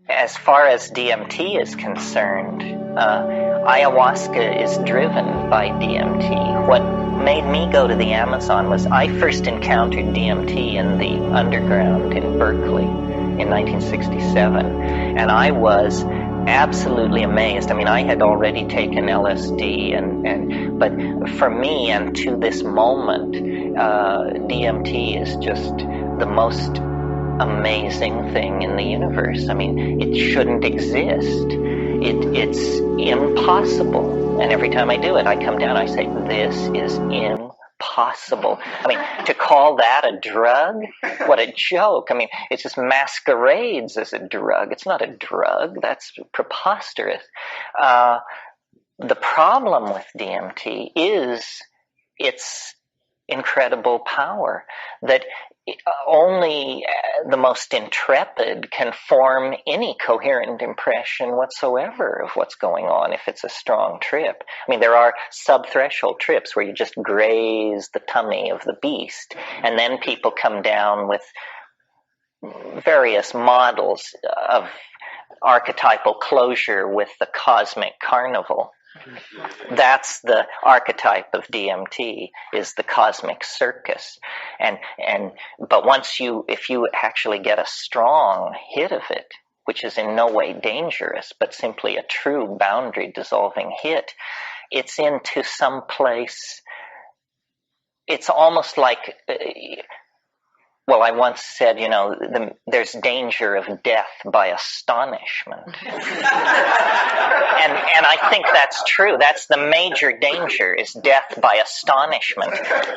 As far as DMT is concerned, ayahuasca is driven by DMT. What made me go to the Amazon was I first encountered DMT in the underground in Berkeley in 1967, and I was absolutely amazed. I mean, I had already taken LSD, but for me and to this moment, DMT is just the most amazing thing in the universe. I mean, it shouldn't exist. It's impossible. And every time I do it, I come down, I say, this is impossible. I mean, to call that a drug? What a joke. I mean, it just masquerades as a drug. It's not a drug. That's preposterous. The problem with DMT is its incredible power, that only the most intrepid can form any coherent impression whatsoever of what's going on if it's a strong trip. I mean, there are sub-threshold trips where you just graze the tummy of the beast, and then people come down with various models of archetypal closure with the cosmic carnival. That's the archetype of DMT, is the cosmic circus. But if you actually get a strong hit of it, which is in no way dangerous, but simply a true boundary dissolving hit, it's into some place. It's almost like, well, I once said, there's danger of death by astonishment. And I think that's true. That's the major danger, is death by astonishment.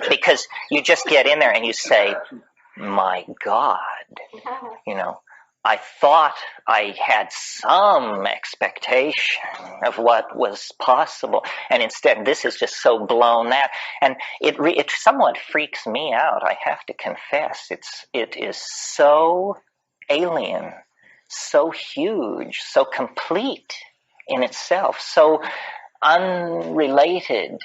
Because you just get in there and you say, my God, I thought I had some expectation of what was possible, and instead this is just so blown that, and it somewhat freaks me out. I have to confess, it is so alien, so huge, so complete in itself, so unrelated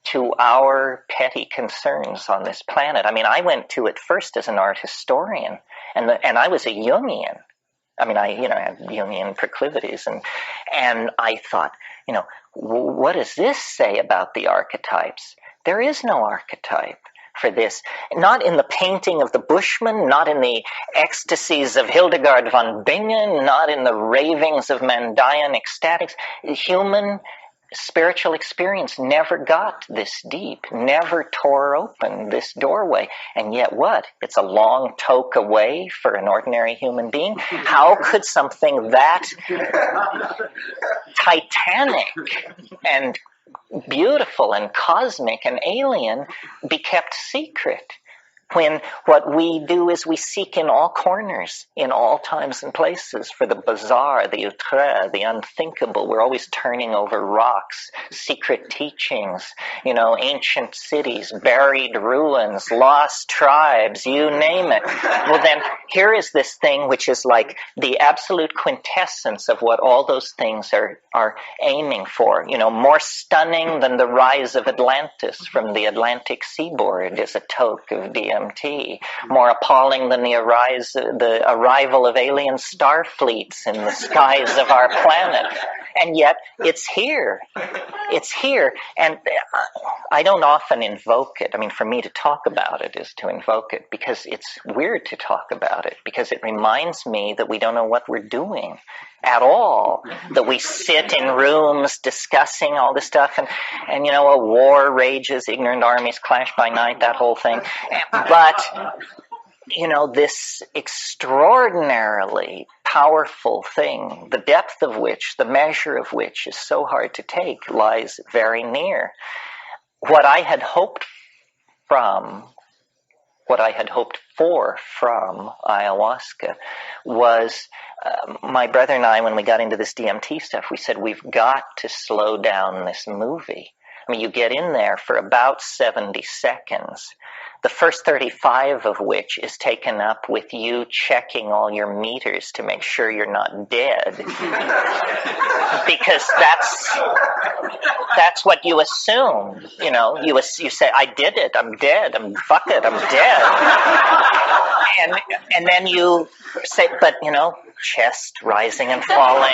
to our petty concerns on this planet. I mean, I went to it first as an art historian, and I was a Jungian. I mean, I had Jungian proclivities, and I thought, what does this say about the archetypes? There is no archetype for this. Not in the painting of the Bushman, not in the ecstasies of Hildegard von Bingen, not in the ravings of Mandaean ecstatics. Human spiritual experience never got this deep, never tore open this doorway. And yet what? It's a long toke away for an ordinary human being? How could something that titanic and beautiful and cosmic and alien be kept secret, when what we do is we seek in all corners, in all times and places, for the bizarre, the outre, the unthinkable? We're always turning over rocks, secret teachings, ancient cities, buried ruins, lost tribes, you name it. Well, then here is this thing which is like the absolute quintessence of what all those things are aiming for. More stunning than the rise of Atlantis from the Atlantic seaboard is a toke of DMT. More appalling than the arrival of alien star fleets in the skies of our planet. And yet, it's here. It's here. And I don't often invoke it. I mean, for me to talk about it is to invoke it, because it's weird to talk about it, because it reminds me that we don't know what we're doing at all, that we sit in rooms discussing all this stuff, and a war rages, ignorant armies clash by night, that whole thing. But this extraordinarily powerful thing, the depth of which, the measure of which is so hard to take, lies very near. What I had hoped for from ayahuasca was, my brother and I, when we got into this DMT stuff, we said, we've got to slow down this movie. I mean, you get in there for about 70 seconds, the first 35 of which is taken up with you checking all your meters to make sure you're not dead. Because that's what you assume. You say, I did it, I'm dead, I'm dead. And then you say, but chest rising and falling,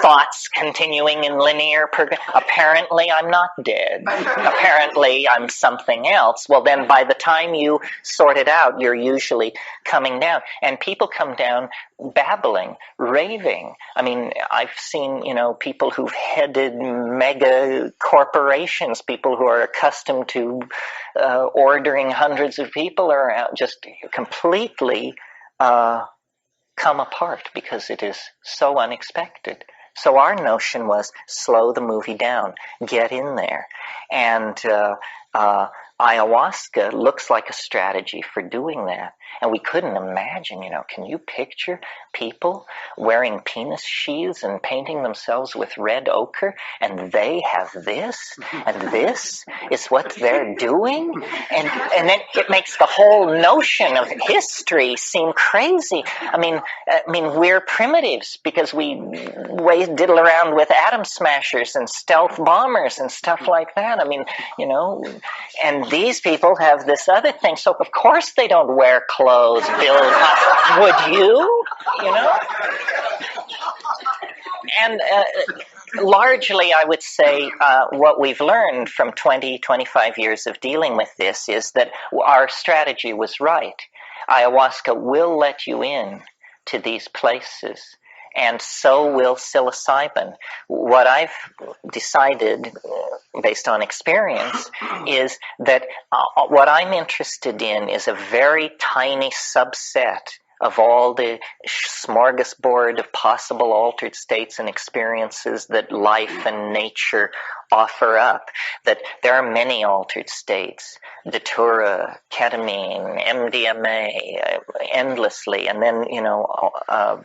thoughts continuing in linear progression. Apparently I'm not dead. Apparently I'm something else. Well, then by the time you sort it out, you're usually coming down. And people come down babbling, raving. I mean, I've seen, people who've headed mega corporations, people who are accustomed to ordering hundreds of people around, just completely come apart because it is so unexpected. So our notion was slow the movie down, get in there. And ayahuasca looks like a strategy for doing that. And we couldn't imagine, can you picture people wearing penis sheaths and painting themselves with red ochre, and they have this, and this is what they're doing? And then it makes the whole notion of history seem crazy. I mean, we're primitives because we diddle around with atom smashers and stealth bombers and stuff like that. I mean, and these people have this other thing. So of course they don't wear clothes, build. Would you? And largely, I would say what we've learned from 20, 25 years of dealing with this is that our strategy was right. Ayahuasca will let you in to these places, and so will psilocybin. What I've decided, based on experience, is that what I'm interested in is a very tiny subset of all the smorgasbord of possible altered states and experiences that life and nature offer up. That there are many altered states, datura, ketamine, MDMA, endlessly, and then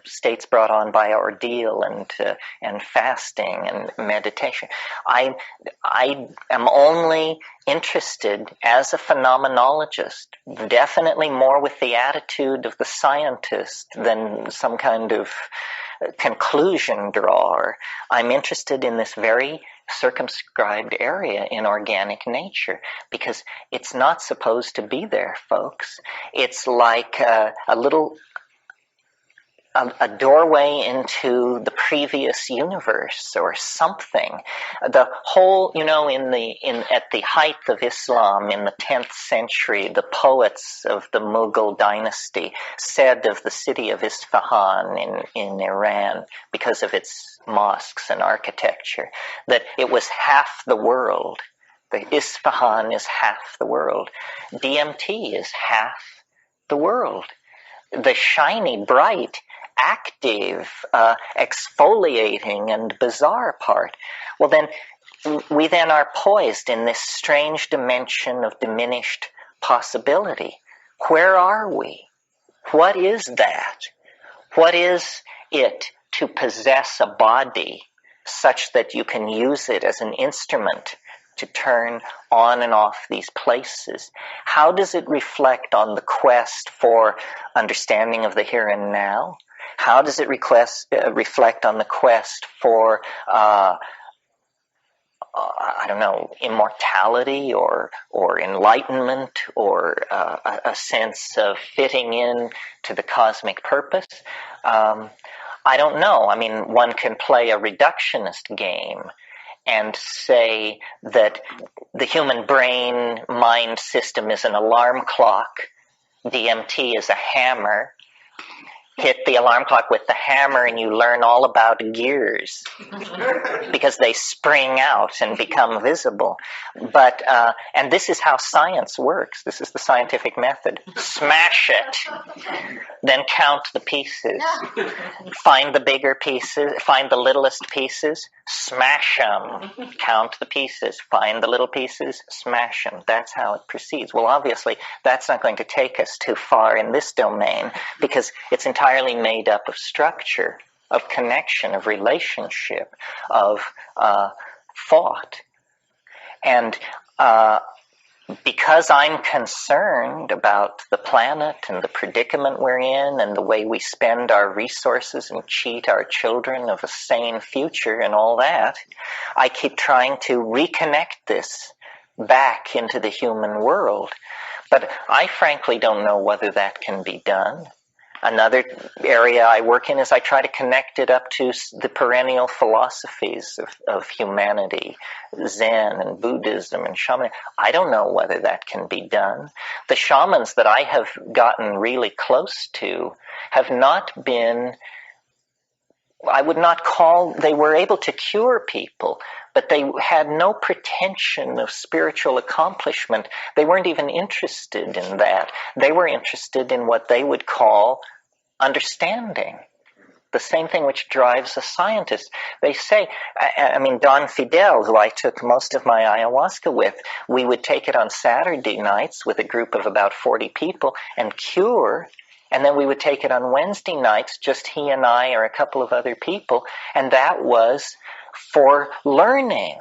states brought on by ordeal and fasting and meditation. I am only interested as a phenomenologist, definitely more with the attitude of the scientist than some kind of conclusion drawer. I'm interested in this very circumscribed area in organic nature because it's not supposed to be there, folks. It's like a doorway into the previous universe or something. The whole, at the height of Islam in the 10th century, the poets of the Mughal dynasty said of the city of Isfahan in Iran, because of its mosques and architecture, that it was half the world. The Isfahan is half the world. DMT is half the world. The shiny, bright, active, exfoliating and bizarre part. Well, then we then are poised in this strange dimension of diminished possibility. Where are we? What is that? What is it to possess a body such that you can use it as an instrument to turn on and off these places? How does it reflect on the quest for understanding of the here and now? How does it reflect on the quest for, immortality or enlightenment or a sense of fitting in to the cosmic purpose? I don't know. I mean, one can play a reductionist game and say that the human brain mind system is an alarm clock, DMT is a hammer. Hit the alarm clock with the hammer and you learn all about gears because they spring out and become visible. But and this is how science works. This is the scientific method. Smash it, then count the pieces. Find the bigger pieces, find the littlest pieces, smash them. Count the pieces, find the little pieces, smash them. That's how it proceeds. Well, obviously, that's not going to take us too far in this domain because it's entirely made up of structure, of connection, of relationship, of thought. And because I'm concerned about the planet and the predicament we're in and the way we spend our resources and cheat our children of a sane future and all that, I keep trying to reconnect this back into the human world. But I frankly don't know whether that can be done. Another area I work in is I try to connect it up to the perennial philosophies of humanity, Zen and Buddhism and shamanism. I don't know whether that can be done. The shamans that I have gotten really close to have not been, I would not call, they were able to cure people, but they had no pretension of spiritual accomplishment. They weren't even interested in that. They were interested in what they would call understanding. The same thing which drives a scientist. They say, I mean, Don Fidel, who I took most of my ayahuasca with, we would take it on Saturday nights with a group of about 40 people and cure. And then we would take it on Wednesday nights, just he and I or a couple of other people. And that was for learning.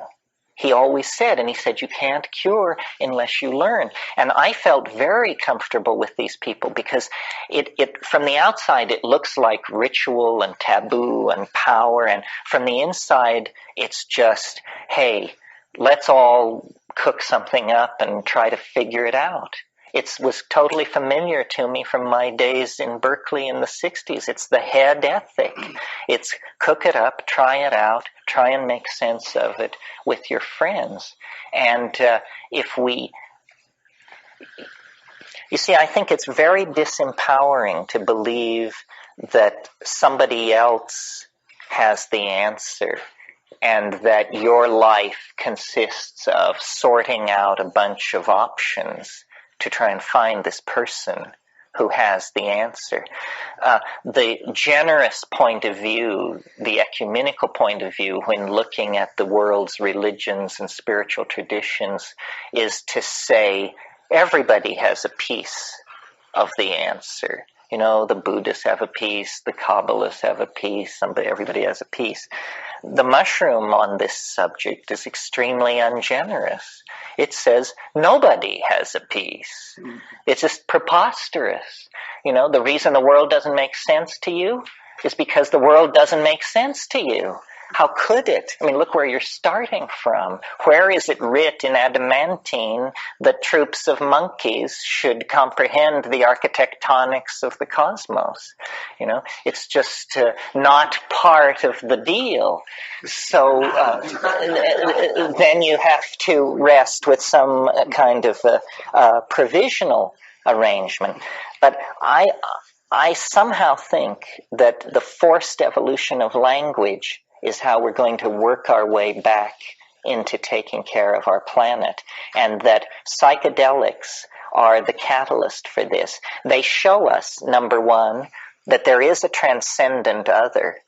He always said, and he said, you can't cure unless you learn. And I felt very comfortable with these people because it from the outside, it looks like ritual and taboo and power. And from the inside, it's just, hey, let's all cook something up and try to figure it out. It was totally familiar to me from my days in Berkeley in the 60s. It's the head ethic. It's cook it up, try it out, try and make sense of it with your friends. And you see, I think it's very disempowering to believe that somebody else has the answer and that your life consists of sorting out a bunch of options to try and find this person who has the answer. The generous point of view, the ecumenical point of view when looking at the world's religions and spiritual traditions is to say everybody has a piece of the answer. You know, the Buddhists have a piece, the Kabbalists have a piece, everybody has a piece. The mushroom on this subject is extremely ungenerous. It says nobody has a piece. It's just preposterous. You know, the reason the world doesn't make sense to you is because the world doesn't make sense to you. How could it? I mean, look where you're starting from. Where is it writ in adamantine that troops of monkeys should comprehend the architectonics of the cosmos? You know, it's just not part of the deal. So then you have to rest with some kind of provisional arrangement. But I somehow think that the forced evolution of language is how we're going to work our way back into taking care of our planet, and that psychedelics are the catalyst for this. They show us, number one, that there is a transcendent other,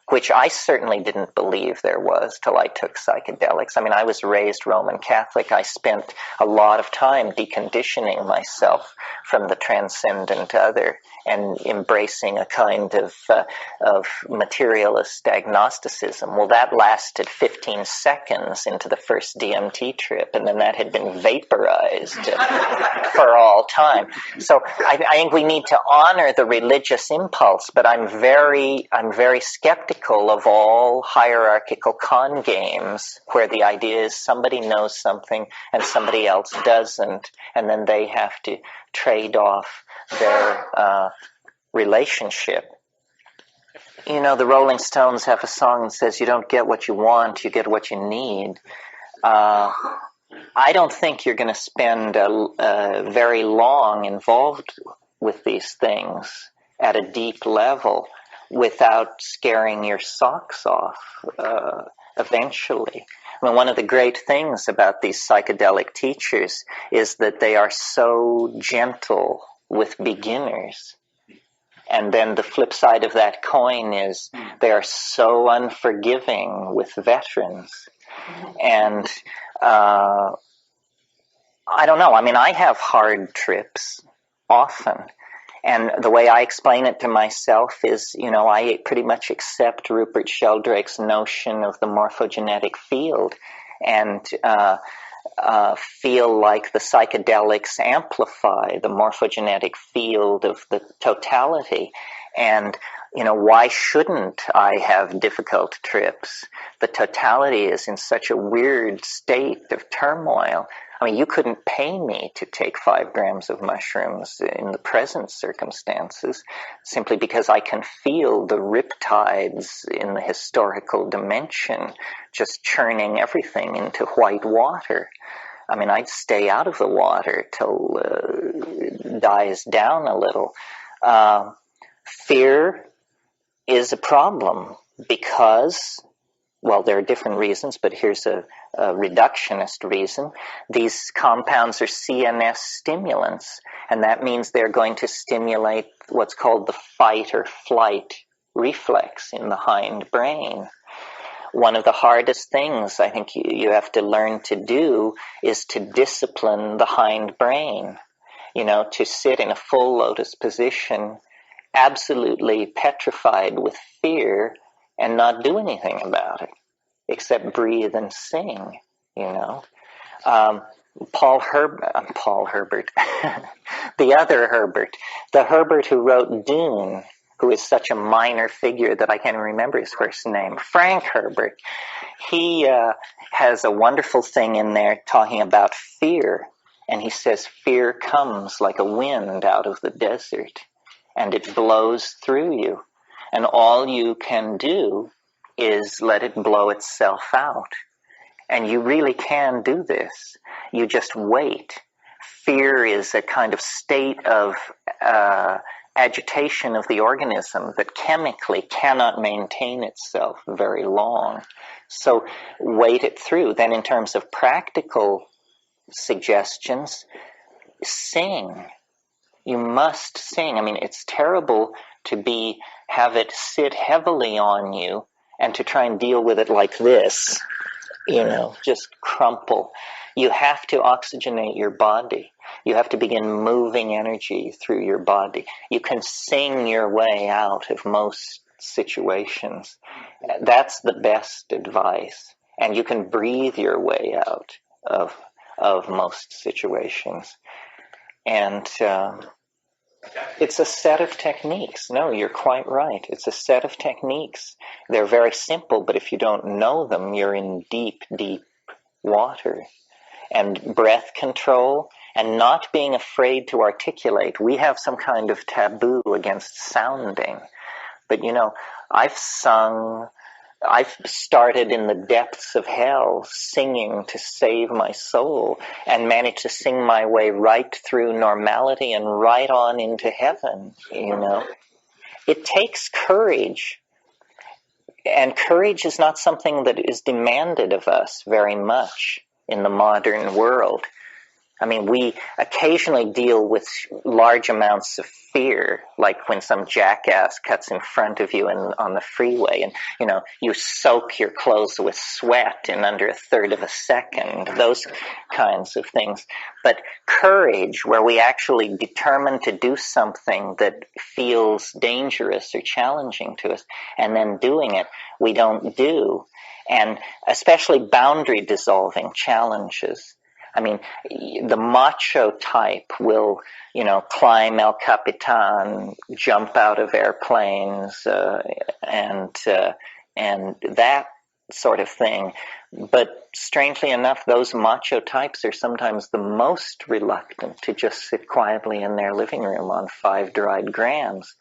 which I certainly didn't believe there was till I took psychedelics. I mean, I was raised Roman Catholic. I spent a lot of time deconditioning myself from the transcendent other and embracing a kind of materialist agnosticism. Well, that lasted 15 seconds into the first DMT trip, and then that had been vaporized for all time. So I think we need to honor the religious impulse, but I'm very skeptical of all hierarchical con games where the idea is somebody knows something and somebody else doesn't, and then they have to trade off their relationship. You know, the Rolling Stones have a song that says, you don't get what you want, you get what you need. I don't think you're going to spend very long involved with these things at a deep level without scaring your socks off eventually. I mean, one of the great things about these psychedelic teachers is that they are so gentle with beginners. And then the flip side of that coin is they are so unforgiving with veterans. And I don't know. I mean, I have hard trips often. And the way I explain it to myself is, you know, I pretty much accept Rupert Sheldrake's notion of the morphogenetic field and feel like the psychedelics amplify the morphogenetic field of the totality. And, you know, why shouldn't I have difficult trips? The totality is in such a weird state of turmoil. I mean, you couldn't pay me to take 5 grams of mushrooms in the present circumstances, simply because I can feel the riptides in the historical dimension just churning everything into white water. I mean, I'd stay out of the water till it dies down a little. Fear is a problem because, well, there are different reasons, but here's a reductionist reason. These compounds are CNS stimulants, and that means they're going to stimulate what's called the fight or flight reflex in the hind brain. One of the hardest things I think you have to learn to do is to discipline the hind brain. You know, to sit in a full lotus position, absolutely petrified with fear, and not do anything about it, except breathe and sing, you know. Paul Herbert, the other Herbert, the Herbert who wrote Dune, who is such a minor figure that I can't even remember his first name, Frank Herbert. He has a wonderful thing in there talking about fear, and he says fear comes like a wind out of the desert, and it blows through you, and all you can do is let it blow itself out. And you really can do this. You just wait. Fear is a kind of state of agitation of the organism that chemically cannot maintain itself very long. So wait it through. Then in terms of practical suggestions, sing. You must sing. I mean, it's terrible to have it sit heavily on you and to try and deal with it like this, you know, just crumple. You have to oxygenate your body. You have to begin moving energy through your body. You can sing your way out of most situations. That's the best advice. And you can breathe your way out of most situations. And it's a set of techniques. No, you're quite right. It's a set of techniques. They're very simple, but if you don't know them, you're in deep, deep water. And breath control and not being afraid to articulate. We have some kind of taboo against sounding. But, you know, I've started in the depths of hell singing to save my soul and managed to sing my way right through normality and right on into heaven, you know. It takes courage. And courage is not something that is demanded of us very much in the modern world. I mean, we occasionally deal with large amounts of fear, like when some jackass cuts in front of you on the freeway and, you know, you soak your clothes with sweat in under a third of a second, those kinds of things. But courage, where we actually determine to do something that feels dangerous or challenging to us, and then doing it, we don't do. And especially boundary dissolving challenges. I mean, the macho type will, you know, climb El Capitan, jump out of airplanes, and that sort of thing. But strangely enough, those macho types are sometimes the most reluctant to just sit quietly in their living room on 5 dried grams,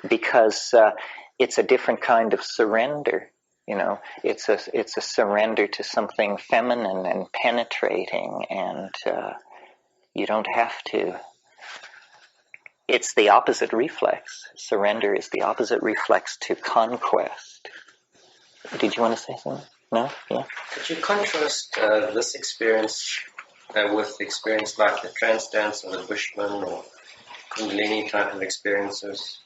because it's a different kind of surrender. You know, it's a surrender to something feminine and penetrating, and you don't have to. It's the opposite reflex. Surrender is the opposite reflex to conquest. Did you want to say something? No? Yeah? Could you contrast this experience with experience like the trance dance or the Bushman or Kundalini type of experiences?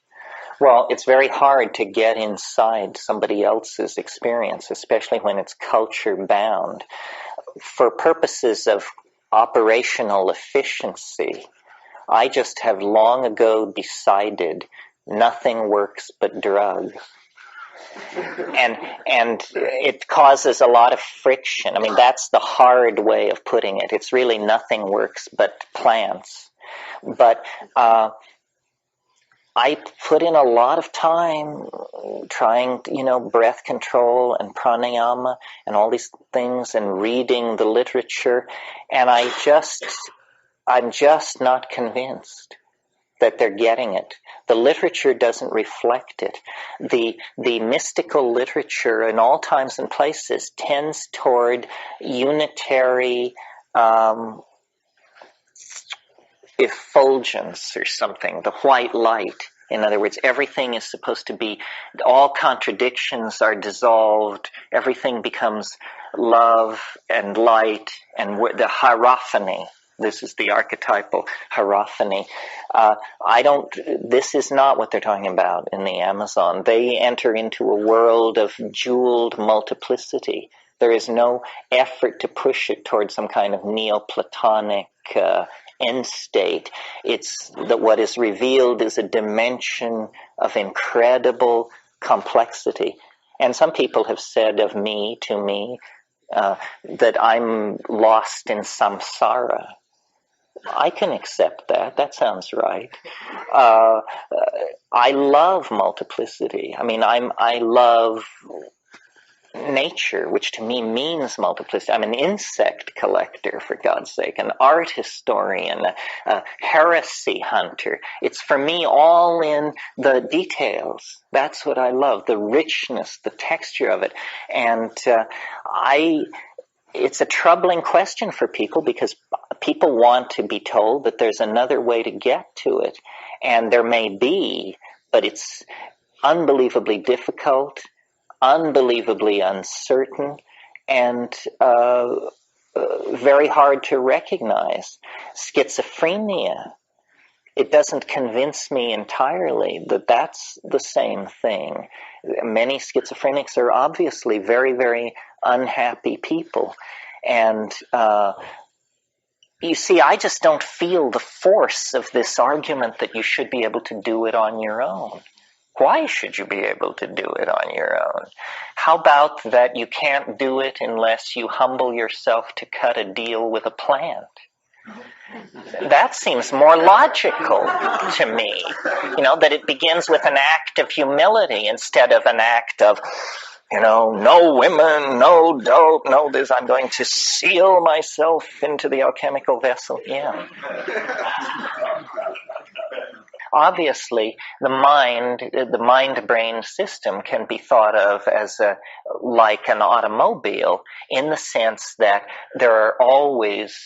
Well, it's very hard to get inside somebody else's experience, especially when it's culture-bound. For purposes of operational efficiency, I just have long ago decided nothing works but drugs. And it causes a lot of friction. I mean, that's the hard way of putting it. It's really nothing works but plants. But I put in a lot of time trying, breath control and pranayama and all these things and reading the literature. And I'm just not convinced that they're getting it. The literature doesn't reflect it. The mystical literature in all times and places tends toward unitary effulgence or something, the white light. In other words, everything is supposed to be, all contradictions are dissolved, everything becomes love and light, and the hierophany. This is the archetypal hierophany. This is not what they're talking about in the Amazon. They enter into a world of jeweled multiplicity. There is no effort to push it towards some kind of Neoplatonic end state. It's that what is revealed is a dimension of incredible complexity. And some people have said of me, to me, that I'm lost in samsara. I can accept that. That sounds right. I love multiplicity. I mean, I love nature, which to me means multiplicity. I'm an insect collector, for God's sake, an art historian, a heresy hunter. It's for me all in the details. That's what I love, the richness, the texture of it. And it's a troubling question for people because people want to be told that there's another way to get to it. And there may be, but it's unbelievably difficult, unbelievably uncertain, and very hard to recognize. Schizophrenia, it doesn't convince me entirely that that's the same thing. Many schizophrenics are obviously very, very unhappy people. And you see, I just don't feel the force of this argument that you should be able to do it on your own. Why should you be able to do it on your own? How about that you can't do it unless you humble yourself to cut a deal with a plant? That seems more logical to me, that it begins with an act of humility instead of an act of, no women, no dope, no this, I'm going to seal myself into the alchemical vessel. Yeah. Obviously, the mind-brain system can be thought of as like an automobile in the sense that there are always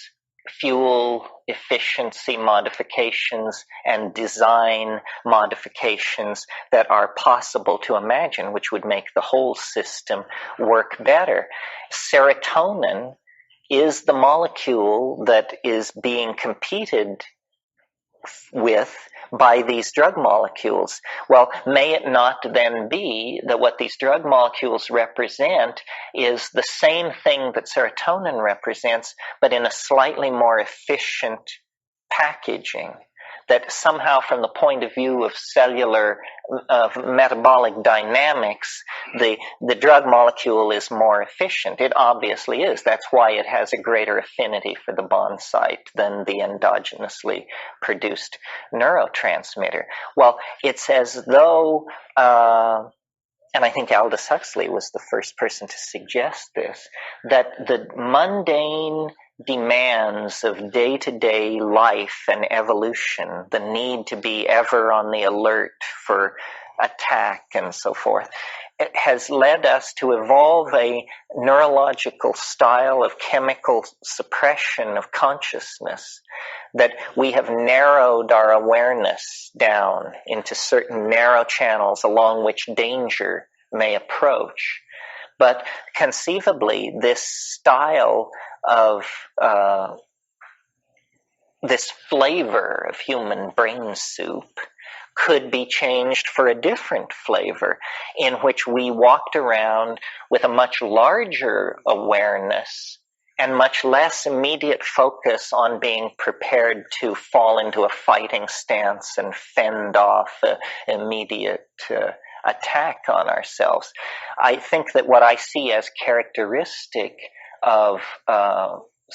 fuel efficiency modifications and design modifications that are possible to imagine, which would make the whole system work better. Serotonin is the molecule that is being competed with by these drug molecules. Well, may it not then be that what these drug molecules represent is the same thing that serotonin represents, but in a slightly more efficient packaging? That somehow from the point of view of cellular metabolic dynamics, the drug molecule is more efficient. It obviously is. That's why it has a greater affinity for the bond site than the endogenously produced neurotransmitter. Well, it's as though, and I think Aldous Huxley was the first person to suggest this, that the mundane demands of day-to-day life and evolution, the need to be ever on the alert for attack and so forth, it has led us to evolve a neurological style of chemical suppression of consciousness, that we have narrowed our awareness down into certain narrow channels along which danger may approach. But conceivably, this style of this flavor of human brain soup could be changed for a different flavor in which we walked around with a much larger awareness and much less immediate focus on being prepared to fall into a fighting stance and fend off an immediate attack on ourselves. I think that what I see as characteristic of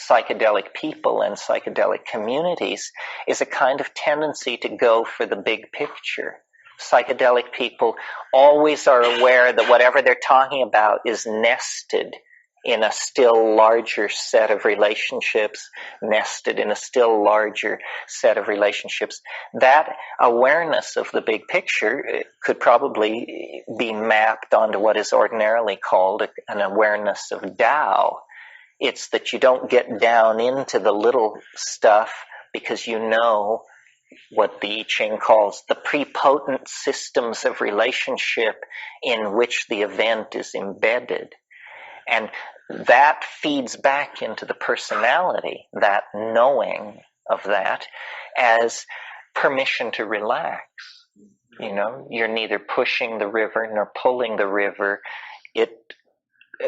psychedelic people and psychedelic communities is a kind of tendency to go for the big picture. Psychedelic people always are aware that whatever they're talking about is nested in a still larger set of relationships, nested in a still larger set of relationships. That awareness of the big picture could probably be mapped onto what is ordinarily called an awareness of Tao. It's that you don't get down into the little stuff because you know what the I Ching calls the prepotent systems of relationship in which the event is embedded. And that feeds back into the personality, that knowing of that, as permission to relax. You know, you're neither pushing the river nor pulling the river. It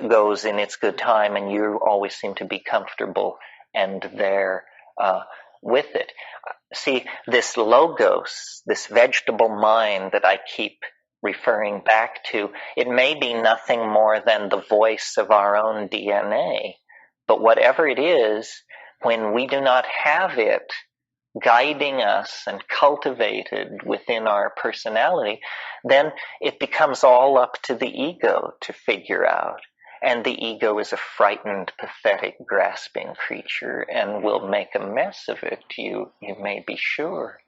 goes in its good time, and you always seem to be comfortable and there with it. See, this logos, this vegetable mind that I keep referring back to, it may be nothing more than the voice of our own DNA. But whatever it is, when we do not have it guiding us and cultivated within our personality, then it becomes all up to the ego to figure out. And the ego is a frightened, pathetic, grasping creature and will make a mess of it, you may be sure.